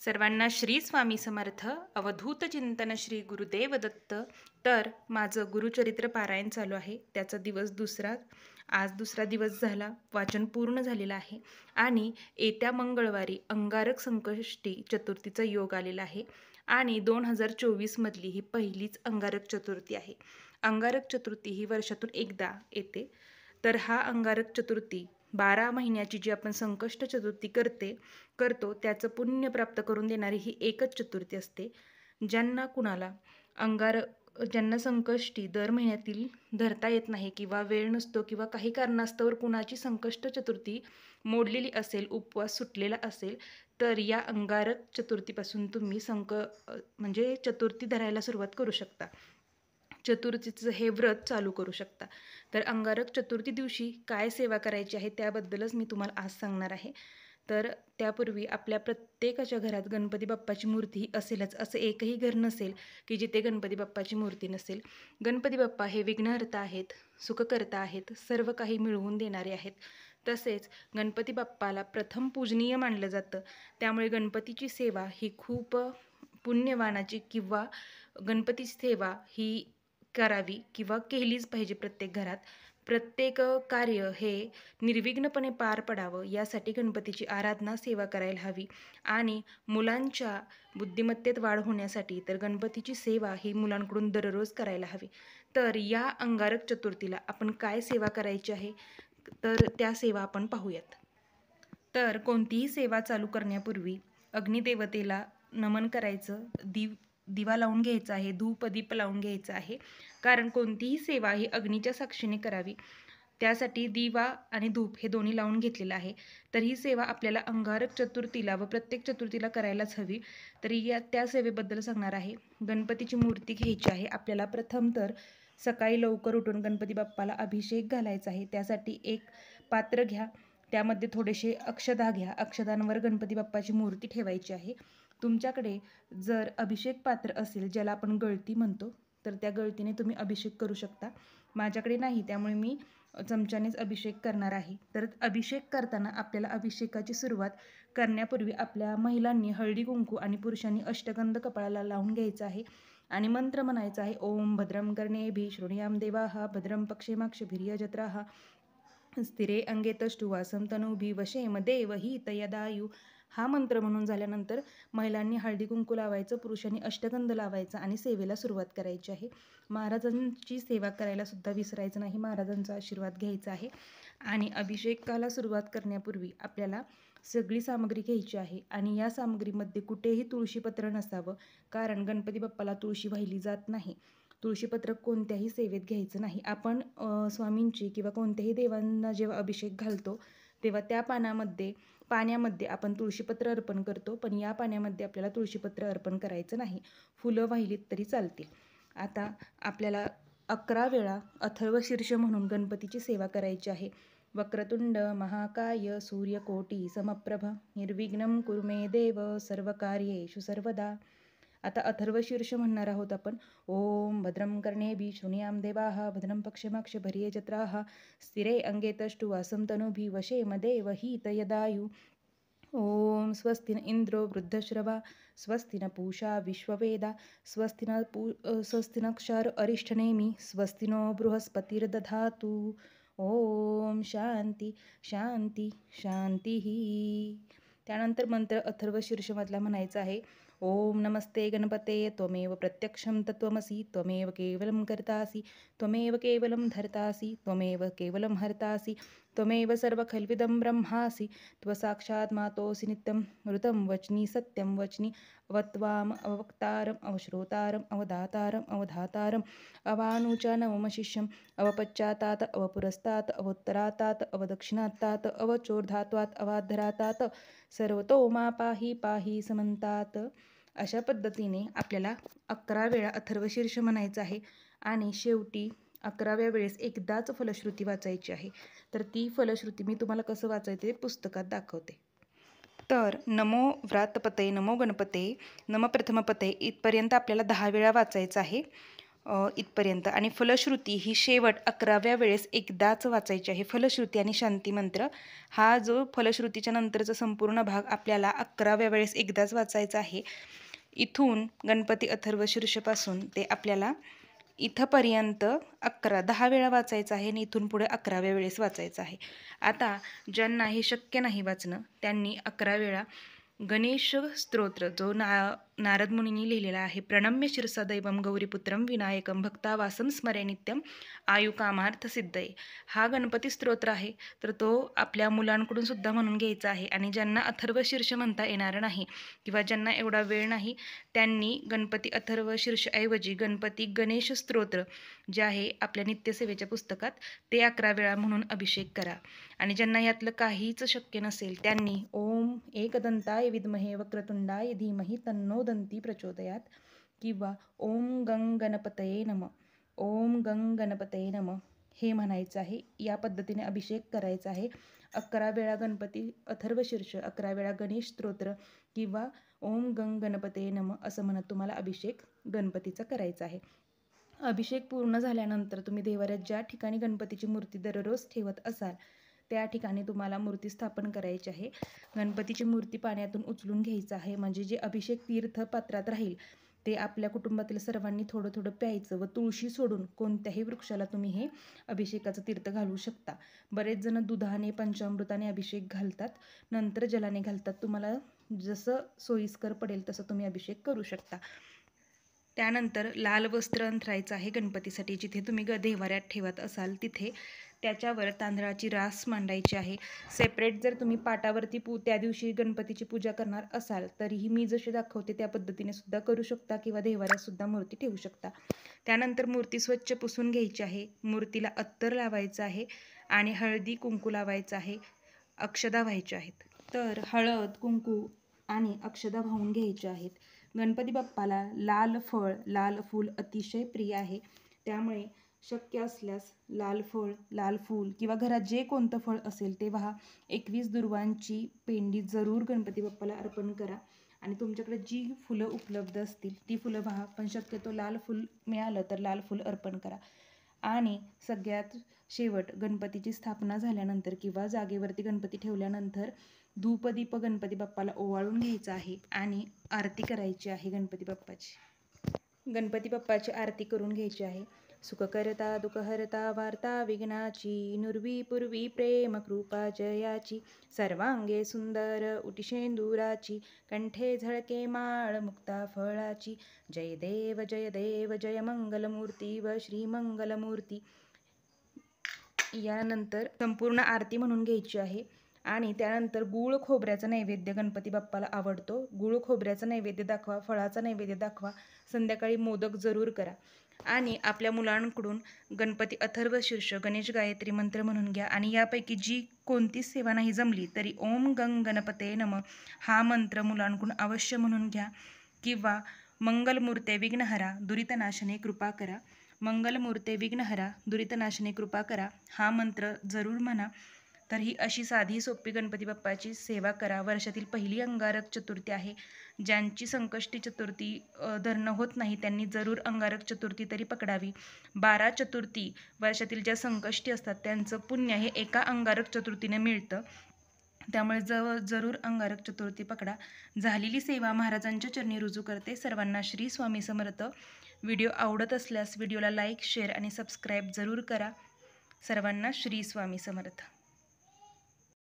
सर्वांना श्री स्वामी समर्थ. अवधूत चिंतन श्री गुरुदेव दत्त. तर माझं गुरुचरित्र पारायण चालू आहे. त्याचा दिवस दुसरा. आज दुसरा दिवस झाला, वाचन पूर्ण झालेलं आहे आणि येत्या मंगळवारी अंगारक संकष्टी चतुर्थीचा योग आलेला आहे आणि 2024 मधली ही पहिलीच अंगारक चतुर्थी आहे. अंगारक चतुर्थी ही वर्षातून एकदा येते. तर हा अंगारक चतुर्थी 12 महिन्याची जी आपण संकष्ट चतुर्थी करतो त्याचं पुण्य प्राप्त करून देणारी ही एकच चतुर्थी असते. ज्यांना कुणाला ज्यांना संकष्टी दर महिन्यातील धरता येत नाही किंवा वेळ नसतो किंवा काही कारणास्तव कुणाची संकष्ट चतुर्थी मोडलेली असेल, उपवास सुटलेला असेल, तर या अंगारक चतुर्थीपासून तुम्ही म्हणजे चतुर्थी धरायला सुरुवात करू शकता. चतुर्थीचं हे व्रत चालू करू शकता. तर अंगारक चतुर्थी दिवशी काय सेवा करायची आहे त्याबद्दलच मी तुम्हाला आज सांगणार आहे. तर त्यापूर्वी आपल्या प्रत्येकाच्या घरात गणपती बाप्पाची मूर्ती ही असेलच. असं एकही घर नसेल की जिथे गणपती बाप्पाची मूर्ती नसेल. गणपती बाप्पा हे विघ्नहर्ता आहेत, सुखकर्ता आहेत, सर्व काही मिळवून देणारे आहेत. तसेच गणपती बाप्पाला प्रथम पूजनीय मानलं जातं. त्यामुळे गणपतीची सेवा ही खूप पुण्यवानाची किंवा गणपतीची सेवा ही करावी किंवा केलीच पाहिजे प्रत्येक घरात. प्रत्येक कार्य हे निर्विघ्नपणे पार पडावं यासाठी गणपतीची आराधना सेवा करायला हवी. आणि मुलांच्या बुद्धिमत्तेत वाढ होण्यासाठी तर गणपतीची सेवा ही मुलांकडून दररोज करायला हवी. तर या अंगारक चतुर्थीला आपण काय सेवा करायची आहे तर त्या सेवा आपण पाहूयात. तर कोणतीही सेवा चालू करण्यापूर्वी अग्निदेवतेला नमन करायचं, दिवा लावून घ्यायचा आहे, धूप दीप लावून घ्यायचा आहे. कारण कोणतीही सेवा ही अग्नीच्या साक्षीने करावी. त्यासाठी दिवा आणि धूप हे दोन्ही लावून घेतलेलं आहे. तर ही सेवा आपल्याला अंगारक चतुर्थीला व प्रत्येक चतुर्थीला करायलाच हवी. तरी त्या सेवेबद्दल सांगणार आहे. गणपतीची मूर्ती घ्यायची आहे आपल्याला. प्रथम तर सकाळी लवकर उठून गणपती बाप्पाला अभिषेक घालायचा आहे. त्यासाठी एक पात्र घ्या, त्यामध्ये थोडेसे अक्षदा घ्या. अक्षदांवर गणपती बाप्पाची मूर्ती ठेवायची आहे. तुमच्याकडे जर अभिषेक पात्र असेल, ज्याला आपण गळती म्हणतो, तर त्या गळतीने तुम्ही अभिषेक करू शकता. माझ्याकडे नाही, त्यामुळे मी चमच्यानेच अभिषेक करणार आहे. तर अभिषेक करताना आपल्याला अभिषेकाची सुरुवात करण्यापूर्वी आपल्या महिलांनी हळदी कुंकू आणि पुरुषांनी अष्टगंध कपाळाला लावून घ्यायचा आहे आणि मंत्र म्हणायचा आहे. ओम भद्रं कर्णेभिः शृणुयाम देवाः भद्रं पश्येमाक्षभिर्यजत्राः स्थिरे अंगे तष्टुवासं तनूभिः वशेम देवहित यदायु. हा मंत्र म्हणून झाल्यानंतर महिलांनी हळदी कुंकू लावायचं, पुरुषांनी अष्टगंध लावायचा आणि सेवेला सुरुवात करायची आहे. महाराजांची सेवा करायला सुद्धा विसरायचं नाही. महाराजांचा आशीर्वाद घ्यायचा आहे. आणि अभिषेकाला सुरुवात करण्यापूर्वी आपल्याला सगळी सामग्री घ्यायची आहे आणि या सामग्रीमध्ये कुठेही तुळशीपत्र नसावं. कारण गणपती बाप्पाला तुळशी वाहिली जात नाही. तुळशीपत्र कोणत्याही सेवेत घ्यायचं नाही. आपण स्वामींची किंवा कोणत्याही देवांना जेव्हा अभिषेक घालतो तेव्हा त्या पाण्यामध्ये आपण तुळशीपत्र अर्पण करतो, पण या पाण्यामध्ये आपल्याला तुळशीपत्र अर्पण करायचं नाही. फुलं वाहिलीत तरी चालतील. आता आपल्याला 11 वेळा अथर्वशीर्ष म्हणून गणपतीची सेवा करायची आहे. वक्रतुंड महाकाय सूर्यकोटी समप्रभ निर्विघ्नं कुरु मे देव सर्वकार्येषु सर्वदा. आता अथर्वशीर्ष म्हणणार आहोत आपण. ओम भद्रं कर्णेभिः शृणुयाम देवाः भद्रं पश्येमाक्षभिर्यजत्राः स्थिरे अंगे तष्टुवासं तनूभिः वशेम देवहित यदायु. ओम स्वस्ति न इंद्रो वृद्धश्रवा स्वस्ति न पूषा विश्ववेदा स्वस्ति न क्षार अरिष्ठनेमि स्वस्ति नो बृहस्पतिर्दधातु. ओम शांती शांती शांती. त्यानंतर मंत्र अथर्वशीर्षमधला म्हणायचा आहे. ओम नमस्ते गणपते त्वमेव प्रत्यक्षं तत्त्वमसि त्वमेव केवलं कर्तासि त्वमेव केवलं धर्तासि त्वमेव केवलं हर्तासि त्वमेव सर्वखल्विदं ब्रह्मासि त्वसाक्षात् मातोऽसि नित्यं मृतं वच्मि सत्यं वच्मि अवत्वाम अवक्तारम् अवश्रोतारम् अवधातारम् अवधातारम् अवानुचानवमशिष्यम् अवपश्चातात् अवपुरस्तात् अवोत्तरातात् अवदक्षिणातात् अवचोर्धात्वात् अवाधरातात् सर्वतो मा पाहि पाहि समंतात. अशा पद्धतीने आपल्याला 11 वेळा अथर्वशीर्ष म्हणायचं आहे आणि शेवटी 11व्या वेळेस एकदाच फलश्रुती वाचायची आहे. तर ती फलश्रुती मी तुम्हाला कसं वाचायचं ते पुस्तकात दाखवते. तर नमो व्रातपते नमो गणपते नम प्रथमपते इथपर्यंत आपल्याला 10 वेळा वाचायचं आहे. इथपर्यंत. आणि फलश्रुती ही शेवट 11व्या वेळेस एकदाच वाचायची आहे. फलश्रुती आणि शांती मंत्र हा जो फलश्रुतीच्या नंतरचा संपूर्ण भाग आपल्याला 11व्या वेळेस एकदाच वाचायचा आहे. इथून गणपती अथर्व शीर्षपासून ते आपल्याला इथंपर्यंत 10 वेळा वाचायचं आहे आणि इथून पुढे 11व्या वेळेस वाचायचं आहे. आता ज्यांना हे शक्य नाही वाचणं त्यांनी 11 वेळा गणेश स्तोत्र जो नारद मुनींनी लिहिलेला आहे, प्रणम्य शिरसा दैवम गौरीपुत्रम विनायकम भक्तावासम स्मरे नित्यम आयुकामार्थ सिद्धये, हा गणपती स्तोत्र आहे. तर तो आपल्या मुलांकडून सुद्धा म्हणून घ्यायचा आहे. आणि ज्यांना अथर्व शीर्ष म्हणता येणार नाही किंवा ज्यांना एवढा वेळ नाही त्यांनी गणपती अथर्व शीर्षऐवजी गणपती गणेश स्तोत्र जे आहे आपल्या नित्यसेवेच्या पुस्तकात ते 11 वेळा म्हणून अभिषेक करा. आणि ज्यांना यातलं काहीच शक्य नसेल त्यांनी ओम एकदंताय विद्महे वक्रतुंडाय धीमहि तन्नो दंती प्रचोदयात किंवा ओम गंग गणपतये नमः, ओम गंग गणपतये नमः हे म्हणायचं आहे. या पद्धतीने अभिषेक करायचा आहे. 11 वेळा गणपती अथर्व शीर्ष, 11 वेळा गणेश स्तोत्र किंवा ओम गंग गणपतये नमः असं म्हणत तुम्हाला अभिषेक गणपतीचा करायचा आहे. अभिषेक पूर्ण झाल्यानंतर तुम्ही देवाऱ्यात ज्या ठिकाणी गणपतीची मूर्ती दररोज ठेवत असाल त्या ठिकाणी तुम्हाला मूर्ती स्थापन करायची आहे. गणपतीची मूर्ती पाण्यातून उचलून घ्यायचं आहे. म्हणजे जे अभिषेक तीर्थ पात्रात राहील ते आपल्या कुटुंबातील सर्वांनी थोडं थोडं प्यायचं व तुळशी सोडून कोणत्याही वृक्षाला तुम्ही हे अभिषेकाचं तीर्थ घालू शकता. बरेच जण दुधाने पंचामृताने अभिषेक घालतात, नंतर जलाने घालतात. तुम्हाला जसं सोयीस्कर पडेल तसं तुम्ही अभिषेक करू शकता. त्यानंतर लाल वस्त्र अंथरायचं आहे गणपतीसाठी. जिथे तुम्ही देवाऱ्यात ठेवत असाल तिथे त्याच्यावर तांदळाची रास मांडायची आहे. सेपरेट जर तुम्ही पाटावरती त्या दिवशी गणपतीची पूजा करणार असाल तरीही मी जसे दाखवते त्या पद्धतीने सुद्धा करू शकता किंवा देवाऱ्यात सुद्धा मूर्ती ठेवू शकता. त्यानंतर मूर्ती स्वच्छ पुसून घ्यायची आहे. मूर्तीला अत्तर लावायचं आहे आणि हळदी कुंकू लावायचं आहे. अक्षदा व्हायच्या आहेत. तर हळद कुंकू आणि अक्षदा वाहून घ्यायच्या आहेत. गणपती बाप्पाला लाल फळ लाल फूल अतिशय प्रिय आहे. त्यामुळे शक्य असल्यास लाल फळ लाल फूल किंवा घरात जे कोणतं फळ असेल ते वाहा. 21 दुर्वांची पेंडी जरूर गणपती बाप्पाला अर्पण करा. आणि तुमच्याकडे जी फुलं उपलब्ध असतील ती फुलं वाहा. पण शक्यतो लाल फूल मिळालं तर लाल फूल अर्पण करा. आणि सगळ्यात शेवट गणपतीची स्थापना झाल्यानंतर किंवा जागेवरती गणपती ठेवल्यानंतर धूपदीप गणपती बाप्पाला ओवाळून घ्यायचा आहे आणि आरती करायची आहे गणपती बाप्पाची. गणपती बाप्पाची आरती करून घ्यायची आहे. सुखकर्ता दुःखहर्ता वार्ता विघ्नाची, नुर्वी पूर्वी प्रेम कृपा जयाची, सर्वांगे सुंदर उटिशेंदुराची, कंठे झळके माळ मुक्ता फळाची, जय देव जय मंगलमूर्ती व श्री मंगलमूर्ती. यानंतर संपूर्ण आरती म्हणून घ्यायची आहे. आणि त्यानंतर गूळ खोबऱ्याचा नैवेद्य गणपती बाप्पाला आवडतो. गूळ खोबऱ्याचा नैवेद्य दाखवा, फळाचा नैवेद्य दाखवा. संध्याकाळी मोदक जरूर करा. आणि आपल्या मुलांकडून गणपती अथर्व शीर्ष गणेश गायत्री मंत्र म्हणून घ्या. आणि यापैकी जी कोणतीच सेवा नाही जमली तरी ओम गंग गणपते नमः हा मंत्र मुलांकडून अवश्य म्हणून घ्या. किंवा मंगलमूर्ते विघ्नहरा दुरितनाशने कृपा करा, मंगलमूर्ते विघ्नहरा दुरितनाशने कृपा करा हा मंत्र जरूर म्हणा. तर ही अशी साधी सोपी गणपती बाप्पाची सेवा करा. वर्षातील पहिली अंगारक चतुर्थी आहे. ज्यांची संकष्टी चतुर्थी धरणं होत नाही त्यांनी जरूर अंगारक चतुर्थी तरी पकडावी. 12 चतुर्थी वर्षातील ज्या संकष्टी असतात त्यांचं पुण्य हे एका अंगारक चतुर्थीने मिळतं. त्यामुळे जरूर अंगारक चतुर्थी पकडा. झालेली सेवा महाराजांच्या चरणी रुजू करते. सर्वांना श्री स्वामी समर्थ. व्हिडिओ आवडत असल्यास व्हिडिओला लाईक शेअर आणि सबस्क्राईब जरूर करा. सर्वांना श्री स्वामी समर्थ.